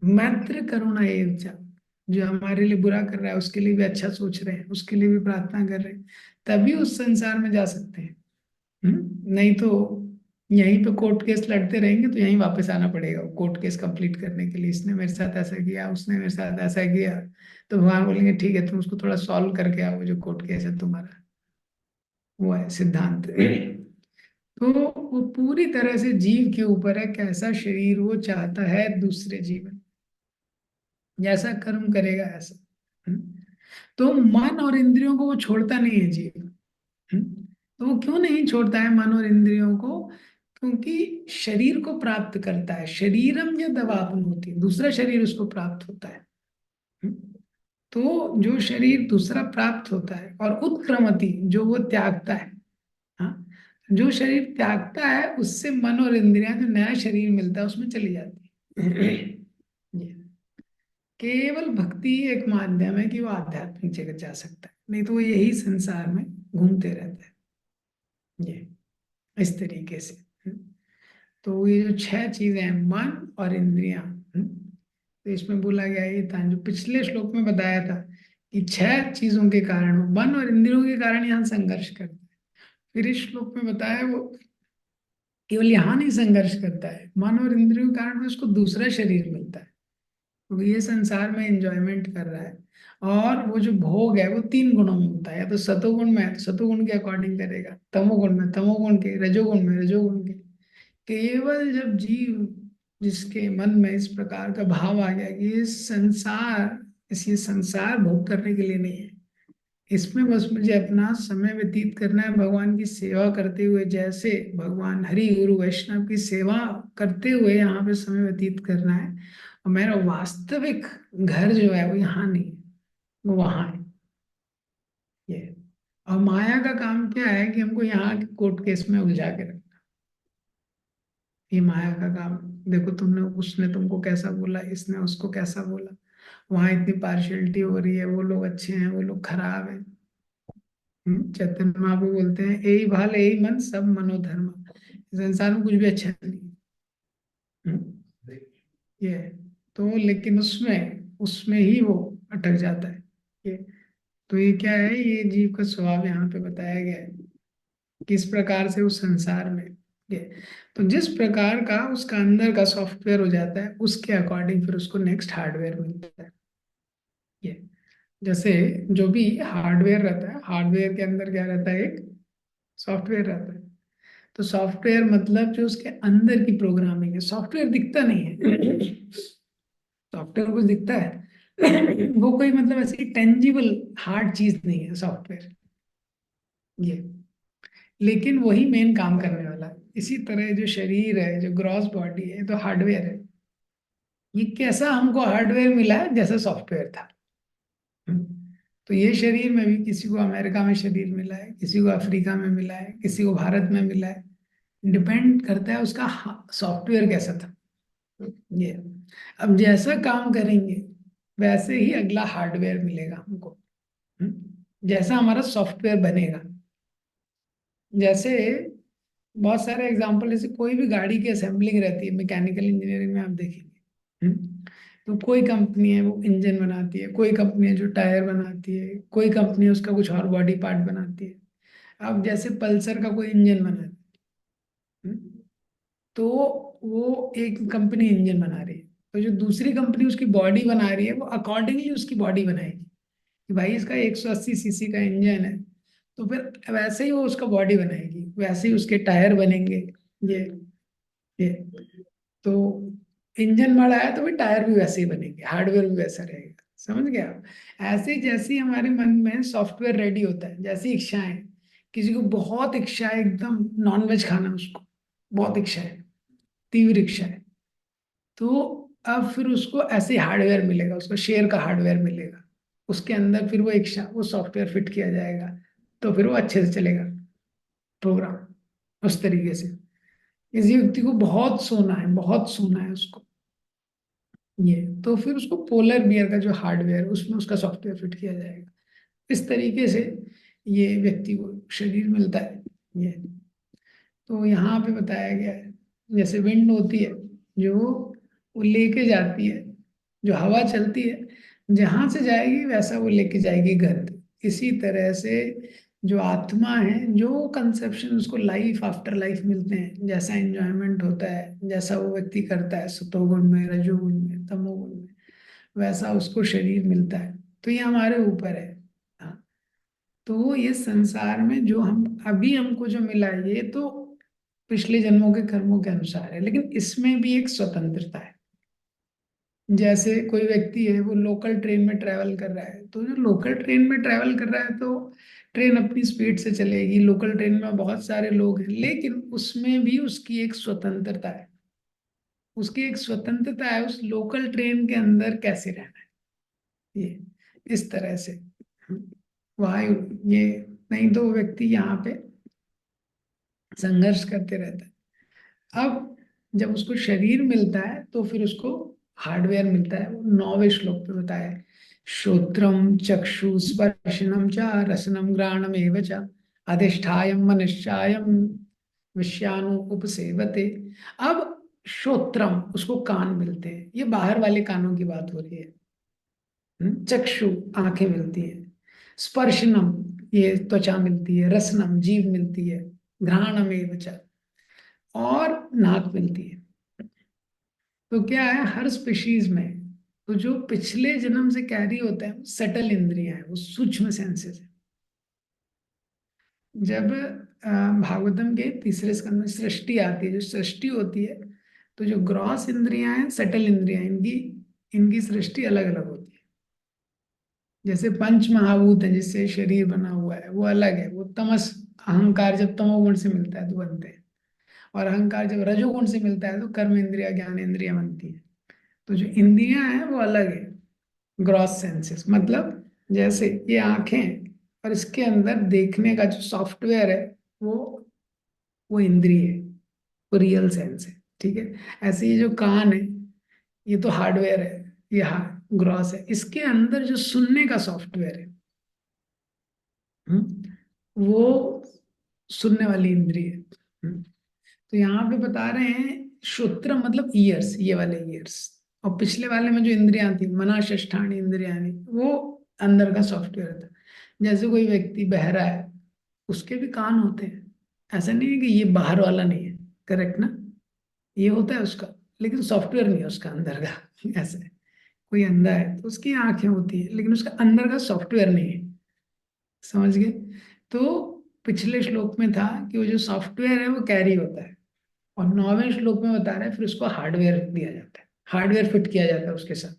मैत्र करुणा एवं च, जो हमारे लिए बुरा कर रहा है उसके लिए भी अच्छा सोच रहे हैं, उसके लिए भी प्रार्थना कर रहे हैं, तभी उस संसार में जा सकते हैं। नहीं तो यहीं पे कोर्ट केस लड़ते रहेंगे तो यहीं वापस आना पड़ेगा कोर्ट केस कंप्लीट करने के लिए। इसने मेरे साथ ऐसा किया, उसने मेरे साथ ऐसा किया, तो भगवान बोलेंगे ठीक है तुम उसको थोड़ा सॉल्व करके आओ, जो कोर्ट केस है तुम्हारा। वो है सिद्धांत। तो वो पूरी तरह से जीव के ऊपर है, कैसा शरीर वो चाहता है दूसरे जीवन, जैसा कर्म करेगा ऐसा। हम्म? तो मन और इंद्रियों को वो छोड़ता नहीं है जीव। तो वो क्यों नहीं छोड़ता है मन और इंद्रियों को? क्योंकि शरीर को प्राप्त करता है, शरीरम यद अवाप्नोति, दूसरा शरीर उसको प्राप्त होता है। हम्म? तो जो शरीर दूसरा प्राप्त होता है, और उत्क्रमति जो वो त्यागता है। हाँ, जो शरीर त्यागता है उससे मन और इंद्रियां, जो नया शरीर मिलता है उसमें चली जाती है। ये केवल भक्ति ही एक माध्यम है कि वो आध्यात्मिक जगत जा सकता है, नहीं तो वो यही संसार में घूमते रहता है। ये इस तरीके से। तो ये जो छह चीजें हैं, मन और इंद्रियां, तो इसमें बोला गया ये था जो पिछले श्लोक में बताया था कि छह चीजों के कारण, वो मन और इंद्रियों के कारण यहाँ संघर्ष करता है। फिर इस श्लोक में बताया वो केवल यहाँ नहीं संघर्ष करता है, मन और इंद्रियों के कारण उसको दूसरा शरीर मिलता है, तो ये संसार में एंजॉयमेंट कर रहा है। और वो जो भोग है वो तीन गुणों में होता है, या तो सतोगुण में है तो सतोगुण के अकॉर्डिंग करेगा, तमोगुण में तमोगुण के, रजोगुण में रजोगुण के। केवल जब जीव, जिसके मन में इस प्रकार का भाव आ गया कि ये संसार, इसी संसार भोग करने के लिए नहीं है, इसमें बस मुझे अपना समय व्यतीत करना है भगवान की सेवा करते हुए, जैसे भगवान हरि गुरु वैष्णव की सेवा करते हुए यहाँ पे समय व्यतीत करना है। और मेरा वास्तविक घर जो है वो यहाँ नहीं है, वो वहाँ है। ये, और माया का काम क्या है कि हमको यहाँ के कोर्ट केस में उलझा के रखना। ये माया का काम। देखो तुमने, उसने तुमको कैसा बोला, इसने उसको कैसा बोला, वहां इतनी पार्शियलिटी हो रही है, वो लोग अच्छे हैं वो लोग खराब हैं। चैतन्य महाप्रभु बोलते हैं यही भाल यही मन सब मनोधर्म, इस संसार में कुछ भी अच्छा नहीं है। हम्म, ये है। तो लेकिन उसमें उसमें ही वो अटक जाता है। ये, तो ये क्या है, ये जीव का स्वभाव यहाँ पे बताया गया है, किस प्रकार से उस संसार में। ये, तो जिस प्रकार का उसका अंदर का सॉफ्टवेयर हो जाता है उसके अकॉर्डिंग फिर उसको नेक्स्ट हार्डवेयर मिलता है। ये, जैसे जो भी हार्डवेयर रहता है, हार्डवेयर के अंदर क्या रहता है, एक सॉफ्टवेयर रहता है। तो सॉफ्टवेयर मतलब जो उसके अंदर की प्रोग्रामिंग है, सॉफ्टवेयर दिखता नहीं है। सॉफ्टवेयर कुछ दिखता है, वो कोई मतलब ऐसी टेंजिबल हार्ड चीज नहीं है सॉफ्टवेयर। ये, लेकिन वही मेन काम करने वाला है। इसी तरह जो शरीर है, जो ग्रॉस बॉडी है, तो हार्डवेयर है। ये कैसा हमको हार्डवेयर मिला है, जैसा सॉफ्टवेयर था। तो ये शरीर में भी किसी को अमेरिका में शरीर मिला है, किसी को अफ्रीका में मिला है, किसी को भारत में मिला है। डिपेंड करता है उसका सॉफ्टवेयर कैसा था। ये, अब जैसा काम करेंगे वैसे ही अगला हार्डवेयर मिलेगा हमको। जैसा हमारा सॉफ्टवेयर बनेगा। जैसे बहुत सारे एग्जांपल, जैसे कोई भी गाड़ी की असेंबलिंग रहती है मैकेनिकल इंजीनियरिंग में, आप देखेंगे। तो कोई कंपनी है वो इंजन बनाती है, कोई कंपनी है जो टायर बनाती है, कोई कंपनी है उसका कुछ और बॉडी पार्ट बनाती है। अब जैसे पल्सर का कोई इंजन बना है, तो वो एक कंपनी इंजन बना रही है, तो जो दूसरी कंपनी उसकी बॉडी बना रही है वो अकॉर्डिंगली उसकी बॉडी बनाएगी कि भाई इसका 180 सीसी का इंजन है, तो फिर वैसे ही वो उसका बॉडी बनाएगी, वैसे ही उसके टायर बनेंगे। ये ये तो इंजन बड़ा है तो भी टायर भी वैसे ही बनेंगे, हार्डवेयर भी वैसा रहेगा। समझ गया आप? ऐसे जैसे ही हमारे मन में सॉफ्टवेयर रेडी होता है, जैसी इच्छाएं किसी को बहुत इच्छा है एकदम नॉनवेज खाना, उसको बहुत इच्छा है, तीव्र इच्छा है, तो अब फिर उसको ऐसे हार्डवेयर मिलेगा, उसको शेयर का हार्डवेयर मिलेगा, उसके अंदर फिर वो इच्छा, वो सॉफ्टवेयर फिट किया जाएगा, तो फिर वो अच्छे से चलेगा प्रोग्राम उस तरीके से। इस व्यक्ति को बहुत सोना है, बहुत सोना है उसको, ये तो फिर उसको पोलर बियर का जो हार्डवेयर उसमें उसका सॉफ्टवेयर फिट किया जाएगा। इस तरीके से ये व्यक्ति को शरीर मिलता है। ये तो यहाँ पे बताया गया है, जैसे विंड होती है जो वो लेके जाती है, जो हवा चलती है जहां से जाएगी वैसा वो लेके जाएगी घर। इसी तरह से जो आत्मा है, जो कंसेप्शन उसको लाइफ आफ्टर लाइफ मिलते हैं, जैसा एंजॉयमेंट होता है, जैसा वो व्यक्ति करता है सतोगुण में, रजोगुण में, तमोगुण में, वैसा उसको शरीर मिलता है। तो ये हमारे ऊपर है। हाँ, तो ये संसार में जो हम अभी हमको जो मिला है ये तो पिछले जन्मों के कर्मों के अनुसार है, लेकिन इसमें भी एक स्वतंत्रता है। जैसे कोई व्यक्ति है वो लोकल ट्रेन में ट्रेवल कर रहा है, तो जो लोकल ट्रेन में ट्रेवल कर रहा है तो ट्रेन अपनी स्पीड से चलेगी, लोकल ट्रेन में बहुत सारे लोग हैं, लेकिन उसमें भी उसकी एक स्वतंत्रता है। उसकी एक स्वतंत्रता है उस लोकल ट्रेन के अंदर कैसे रहना है, ये इस तरह से। वायु, ये नहीं तो वो व्यक्ति यहाँ पे संघर्ष करते रहता है। अब जब उसको शरीर मिलता है तो फिर उसको हार्डवेयर मिलता है। वो 9वें श्लोक पे बताया है, श्रोत्रम चक्षु स्पर्शनम च रसनम घ्राणम एव च अधिष्ठायम मनश्चायम विषयानु उपसेवते। अब श्रोत्रम, उसको कान मिलते हैं, ये बाहर वाले कानों की बात हो रही है। चक्षु, आंखें मिलती हैं, स्पर्शनम, ये त्वचा मिलती है, रसनम, जीभ मिलती है, घ्राणम एव च, और नाक मिलती है। तो क्या है, हर स्पीशीज में तो जो पिछले जन्म से कैरी होता है वो सटल इंद्रियां है, वो सूक्ष्म सेंसेस है। जब भागवतम के तीसरे स्कंद में सृष्टि आती है, जो सृष्टि होती है, तो जो ग्रॉस इंद्रियां हैं, सटल इंद्रियां, इनकी इनकी सृष्टि अलग अलग होती है। जैसे पंच महाभूत है जिससे शरीर बना हुआ है वो अलग है, वो तमस, अहंकार जब तमोगुण से मिलता है तो बनते हैं, और अहंकार जब रजोगुण से मिलता है तो कर्म इंद्रिया ज्ञान इंद्रिया बनती है। तो जो इंद्रियां हैं वो अलग है, ग्रॉस सेंसेस, मतलब जैसे ये आंखें हैं, और इसके अंदर देखने का जो सॉफ्टवेयर है वो वो इंद्रिय है, वो रियल सेंस है। ठीक है, ऐसे ये जो कान है ये तो हार्डवेयर है, ये ग्रॉस है, इसके अंदर जो सुनने का सॉफ्टवेयर है, वो सुनने वाली इंद्रिय है। तो यहाँ पे बता रहे हैं श्रोत्र मतलब ईयर्स, ये वाले ईयर्स, और पिछले वाले में जो इंद्रियां थी, मना षष्ठानी इंद्रियानी, वो अंदर का सॉफ्टवेयर था। जैसे कोई व्यक्ति बहरा है, उसके भी कान होते हैं, ऐसा नहीं है कि ये बाहर वाला नहीं है, करेक्ट ना, ये होता है उसका, लेकिन सॉफ्टवेयर नहीं है उसका अंदर का। ऐसे कोई अंधा है तो उसकी आंखें होती है, लेकिन उसका अंदर का सॉफ्टवेयर नहीं है। समझ गए? तो पिछले श्लोक में था कि वो जो सॉफ्टवेयर है वो कैरी होता है, और 9वें श्लोक में बता रहे हैं फिर उसको हार्डवेयर दिया जाता है, हार्डवेयर फिट किया जाता है उसके साथ।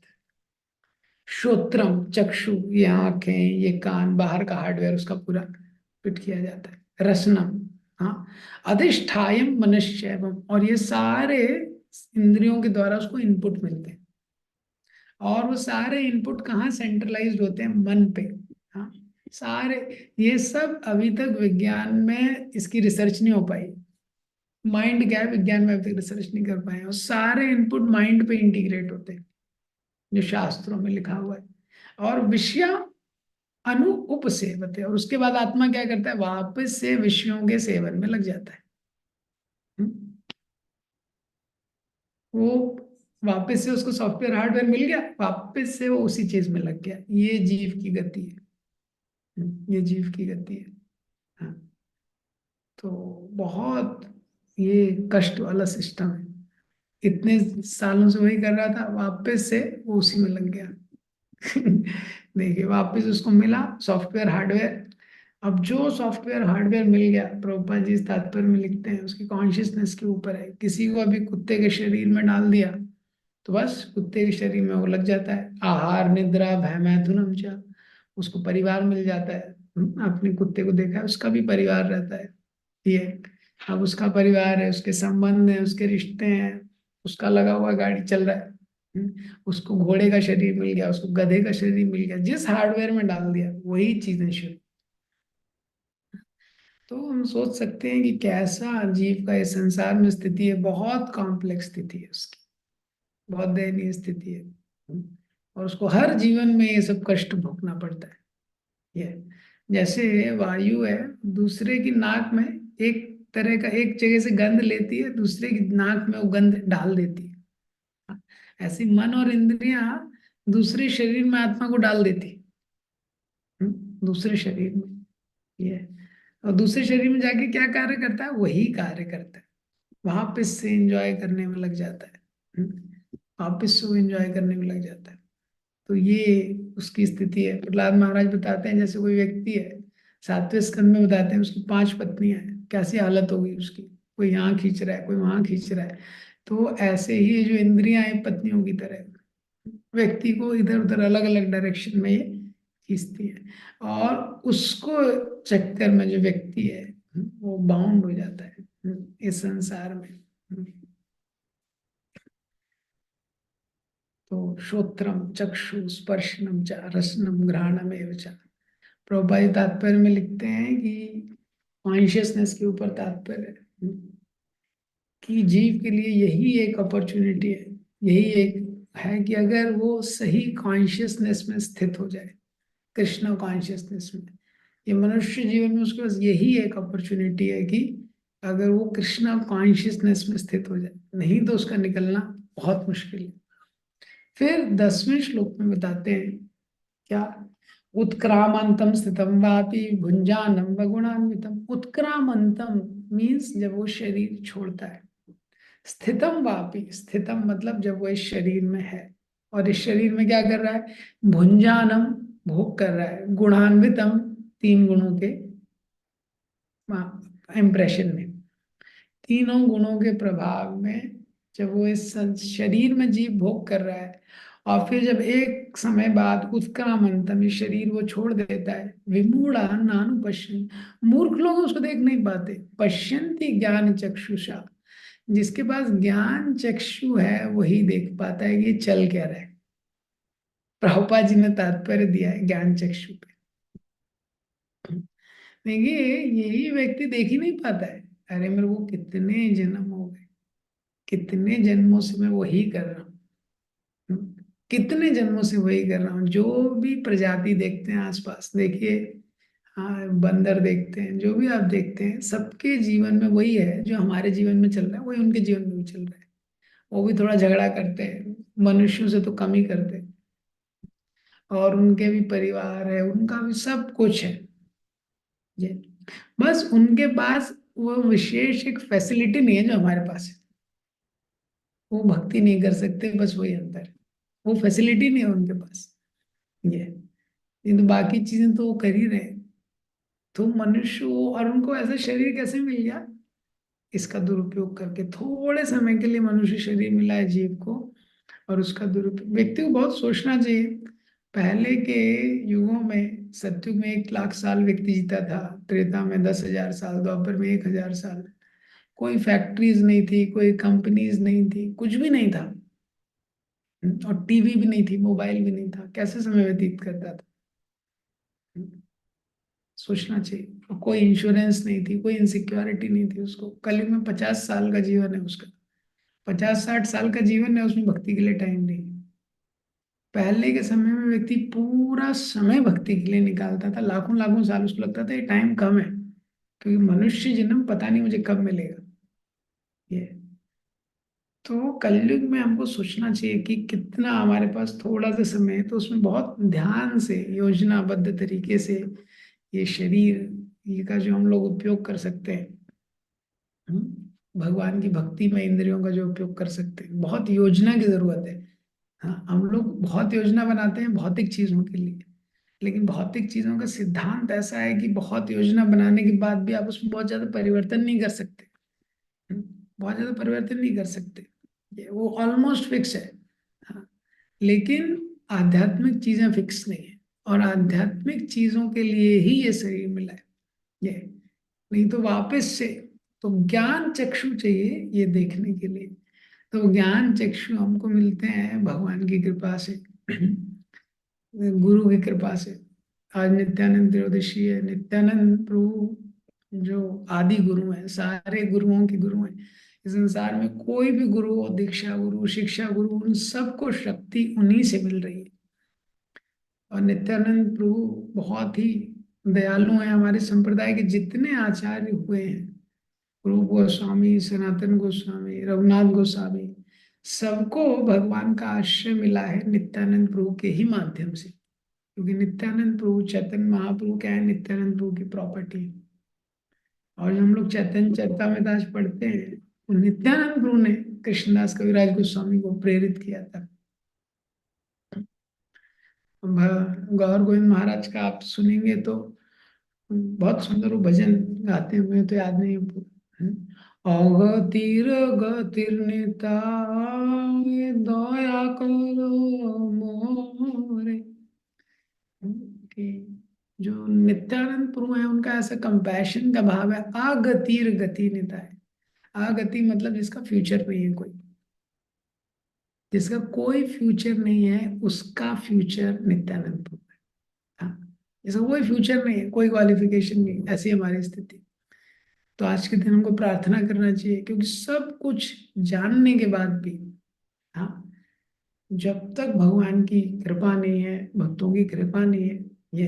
श्रोत्रम चक्षु, ये आंखें, ये कान, बाहर का हार्डवेयर उसका पूरा फिट किया जाता है। रसनम, हाँ, अधिष्ठायम मनश्चैवम, और ये सारे इंद्रियों के द्वारा उसको इनपुट मिलते हैं, और वो सारे इनपुट कहाँ सेंट्रलाइज्ड होते हैं, मन पे। हाँ, सारे, ये सब अभी तक विज्ञान में इसकी रिसर्च नहीं हो पाई। माइंड क्या है, विज्ञान में अभी तक रिसर्च नहीं कर पाए, और सारे इनपुट माइंड पे इंटीग्रेट होते हैं जो शास्त्रों में लिखा हुआ है। और विषय अनु उपसेवते, और उसके बाद आत्मा क्या करता है, वापस से विषयों के सेवन में लग जाता है। हम्म? वो वापस से उसको सॉफ्टवेयर हार्डवेयर मिल गया, वापस से वो उसी चीज में लग गया। ये जीव की गति है। ये जीव की गति है। हाँ, तो बहुत ये कष्ट वाला सिस्टम है। इतने सालों से वही कर रहा था, वापस से वो उसी में लग गया। देखिए, वापस उसको मिला सॉफ्टवेयर हार्डवेयर। अब जो सॉफ्टवेयर हार्डवेयर मिल गया, प्रभुपाद जी इस तात्पर्य में लिखते हैं, उसकी कॉन्शियसनेस के ऊपर है। किसी को अभी कुत्ते के शरीर में डाल दिया तो बस कुत्ते के शरीर में वो लग जाता है। आहार निद्रा भय मैथुनम च, उसको परिवार मिल जाता है, अपने कुत्ते को देखा है, उसका भी परिवार रहता है ये। अब उसका परिवार है, उसके संबंध है, उसके रिश्ते हैं, उसका लगा हुआ गाड़ी चल रहा है। उसको घोड़े का शरीर मिल गया, उसको गधे का शरीर मिल गया, जिस हार्डवेयर में डाल दिया वही चीजें शुरू। तो हम सोच सकते हैं कि कैसा जीव का इस संसार में स्थिति है, बहुत कॉम्प्लेक्स स्थिति है उसकी, बहुत दयनीय स्थिति है। और उसको हर जीवन में ये सब कष्ट भोगना पड़ता है। ये जैसे वायु है, दूसरे की नाक में एक तरह का, एक जगह से गंध लेती है, दूसरे की नाक में वो गंध डाल देती है। ऐसी मन और इंद्रियां दूसरे शरीर में आत्मा को डाल देती है। दूसरे शरीर में ये, और दूसरे शरीर में जाके क्या कार्य करता है, वही कार्य करता है। वापस से एंजॉय करने में लग जाता है। वापस से वो एंजॉय करने में लग जाता है। तो ये उसकी स्थिति है। प्रहलाद महाराज बताते हैं, जैसे कोई व्यक्ति है, 7वें स्कंद में बताते हैं, उसकी 5 पत्नियां हैं, कैसी हालत होगी उसकी। कोई यहाँ खींच रहा है, कोई वहां खींच रहा है। तो ऐसे ही ये जो इंद्रियां हैं, पत्नियों की तरह व्यक्ति को इधर उधर अलग अलग डायरेक्शन में ये खींचती है। और उसको चक्कर में जो व्यक्ति है, वो बाउंड हो जाता है इस संसार में। तो श्रोत्रम चक्षु स्पर्शनम च रसनम घ्राणम एव च। प्रभुपाद तात्पर्य में लिखते हैं कि कॉन्शियसनेस के ऊपर तात्पर्य है कि जीव के लिए यही एक अपॉर्चुनिटी है, यही एक है कि अगर वो सही कॉन्शियसनेस में स्थित हो जाए, कृष्ण कॉन्शियसनेस में, ये मनुष्य जीवन में उसके पास यही एक अपॉर्चुनिटी है कि अगर वो कृष्ण कॉन्शियसनेस में स्थित हो जाए, नहीं तो उसका निकलना बहुत मुश्किल है। फिर 10वें श्लोक में बताते हैं क्या, उत्क्रामंतम स्थितम वापि भुंजानम वगुणान्वितम। उत्क्रामंतम मीन्स जब वो शरीर छोड़ता है, स्थितम वापि, स्थितम मतलब जब वो इस शरीर में है, और इस शरीर में क्या कर रहा है, भुंजानम भोग कर रहा है, गुणान्वितम 3 गुणों के इम्प्रेशन में, तीनों गुणों के प्रभाव में जब वो इस शरीर में जीव भोग कर रहा है, और फिर जब एक समय बाद उत्क्रामंतम ये शरीर वो छोड़ देता है, विमूढ़ा नानु पश्यन्, मूर्ख लोग उसको देख नहीं पाते, पश्यन्ति ज्ञान चक्षुषा, जिसके पास ज्ञान चक्षु है वही देख पाता है कि ये चल क्या रहा है। प्रभुपाद जी ने तात्पर्य दिया है ज्ञान चक्षु पे। देखिए यही व्यक्ति देख ही नहीं पाता है, अरे मेरे को कितने जन्म हो गए, कितने जन्मों से मैं वही कर रहा हूँ, कितने जन्मों से वही कर रहा हूँ। जो भी प्रजाति देखते हैं आसपास, देखिए, हाँ, बंदर देखते हैं, जो भी आप देखते हैं, सबके जीवन में वही है जो हमारे जीवन में चल रहा है, वही उनके जीवन में भी चल रहा है। वो भी थोड़ा झगड़ा करते हैं, मनुष्यों से तो कम ही करते हैं, और उनके भी परिवार है, उनका भी सब कुछ है ये। बस उनके पास वो विशेष एक फैसिलिटी नहीं है जो हमारे पास है, वो भक्ति नहीं कर सकते, बस वही अंतर है। वो फैसिलिटी नहीं है उनके पास ये, नहीं तो बाकी चीजें तो वो कर ही रहे हैं। तो मनुष्य और उनको ऐसा शरीर कैसे मिल गया, इसका दुरुपयोग करके थोड़े समय के लिए मनुष्य शरीर मिला है जीव को, और उसका दुरुपयोग व्यक्ति को बहुत सोचना चाहिए। पहले के युगों में, सतयुग में 1 लाख साल व्यक्ति जीता था, त्रेता में 10,000 साल, द्वापर में 1,000 साल। कोई फैक्ट्रीज नहीं थी, कोई कंपनीज नहीं थी, कुछ भी नहीं था। और टीवी भी नहीं थी, मोबाइल भी नहीं था, कैसे समय व्यतीत करता था। सोचना चाहिए। और कोई इंश्योरेंस नहीं थी, कोई इनसिक्योरिटी नहीं थी उसको। कलयुग में 50 साल का जीवन है उसका, 50-60 साल का जीवन है, उसमें भक्ति के लिए टाइम नहीं। पहले के समय में व्यक्ति पूरा समय भक्ति के लिए निकालता था, लाखों लाखों साल उसको लगता था ये टाइम कम है, क्योंकि मनुष्य जन्म पता नहीं मुझे कब मिलेगा ये। तो कलयुग में हमको सोचना चाहिए कि कितना हमारे पास थोड़ा सा समय है, तो उसमें बहुत ध्यान से योजनाबद्ध तरीके से ये शरीर, ये का जो हम लोग उपयोग कर सकते हैं, भगवान की भक्ति में इंद्रियों का जो उपयोग कर सकते हैं, बहुत योजना की जरूरत है। हाँ, हम लोग बहुत योजना बनाते हैं भौतिक चीजों के लिए, लेकिन भौतिक चीजों का सिद्धांत ऐसा है कि बहुत योजना बनाने के बाद भी आप उसमें बहुत ज्यादा परिवर्तन नहीं कर सकते। बहुत ज्यादा परिवर्तन नहीं कर सकते, वो ऑलमोस्ट फिक्स है। हाँ, लेकिन आध्यात्मिक चीजें फिक्स नहीं है। और आध्यात्मिक चीजों के लिए ही ये शरीर मिला है। ये नहीं तो वापस से, तो ज्ञान चक्षु चाहिए ये देखने के लिए। तो ज्ञान चक्षु हमको मिलते हैं भगवान की कृपा से, गुरु की कृपा से। आज नित्यानंद त्रयोदशी है। नित्यानंद प्रभु जो आदि गुरु हैं, सारे गुरुओं के गुरु हैं। इस संसार में कोई भी गुरु हो, दीक्षा गुरु, शिक्षा गुरु, उन सबको शक्ति उन्हीं से मिल रही है। और नित्यानंद प्रभु बहुत ही दयालु हैं। हमारे संप्रदाय के जितने आचार्य हुए हैं, रूप गोस्वामी, सनातन गोस्वामी, रघुनाथ गोस्वामी, सबको भगवान का आश्रय मिला है नित्यानंद प्रभु के ही माध्यम से। क्योंकि नित्यानंद प्रभु, चैतन्य महाप्रभु क्या है, नित्यानंद प्रभु की प्रॉपर्टी। और जब हम लोग चैतन्य चरितमृत पढ़ते हैं, तो नित्यानंद प्रभु ने कृष्णदास कविराज गोस्वामी को प्रेरित किया था। गौर गोविंद महाराज का आप सुनेंगे तो बहुत सुंदर वो भजन गाते हैं, मुझे तो याद नहीं है। अगतिर गतिर निताय दया करो मोरे। कि जो नित्यानंद प्रभु है उनका ऐसा कंपैशन का भाव है। आगतिर गति निताय, आगति मतलब जिसका फ्यूचर नहीं है कोई, जिसका कोई फ्यूचर नहीं है, उसका फ्यूचर नित्यानंद प्रभु है। हाँ, जिसका कोई फ्यूचर नहीं है, कोई क्वालिफिकेशन नहीं, ऐसी हमारी स्थिति। तो आज के दिन हमको प्रार्थना करना चाहिए, क्योंकि सब कुछ जानने के बाद भी, हाँ, जब तक भगवान की कृपा नहीं है, भक्तों की कृपा नहीं है, ये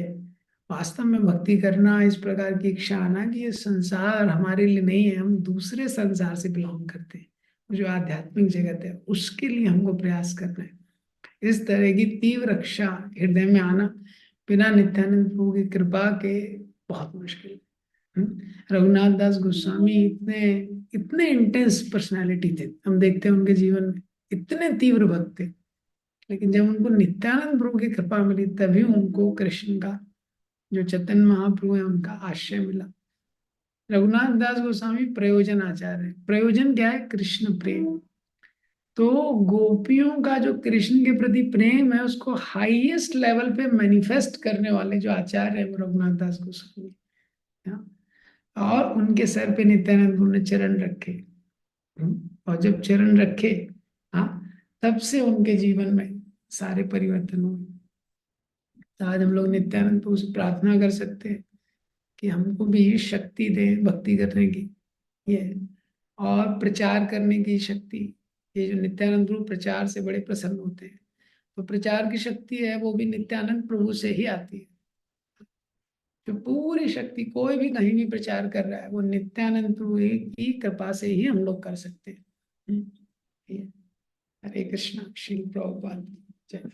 वास्तव में भक्ति करना, इस प्रकार की इच्छा आना कि ये संसार हमारे लिए नहीं है, हम दूसरे संसार से बिलोंग करते हैं, जो आध्यात्मिक जगत है उसके लिए हमको प्रयास करना है। इस तरह की तीव्र इच्छा हृदय में आना बिना नित्यानंद प्रभु की कृपा के बहुत मुश्किल है। रघुनाथ दास गोस्वामी इतने इतने इंटेंस पर्सनालिटी थे, हम देखते हैं उनके जीवन में इतने तीव्र भक्त थे। लेकिन जब उनको नित्यानंद प्रभु की कृपा मिली, तभी उनको कृष्ण का, जो चैतन्य महाप्रभु है, उनका आश्रय मिला। रघुनाथ दास गोस्वामी प्रयोजन आचार्य है। प्रयोजन क्या है? कृष्ण प्रेम। तो गोपियों का जो कृष्ण के प्रति प्रेम है, उसको हाईएस्ट लेवल पे मैनिफेस्ट करने वाले जो आचार्य है, वो रघुनाथ दास गोस्वामी। हाँ, और उनके सर पे नित्यानंद प्रभु ने चरण रखे। और जब चरण रखे, हाँ, तब से उनके जीवन में सारे परिवर्तन हुए। तो आज हम लोग नित्यानंद प्रभु से प्रार्थना कर सकते हैं कि हमको भी शक्ति दे भक्ति करने की, ये और प्रचार करने की शक्ति। ये जो नित्यानंद प्रभु प्रचार से बड़े प्रसन्न होते हैं, तो प्रचार की शक्ति है वो भी नित्यानंद प्रभु से ही आती है। जो पूरी शक्ति कोई भी कहीं भी प्रचार कर रहा है, वो नित्यानंद प्रभु की कृपा से ही हम लोग कर सकते हैं। ये हरे कृष्णा। श्री प्रभुपाद जय।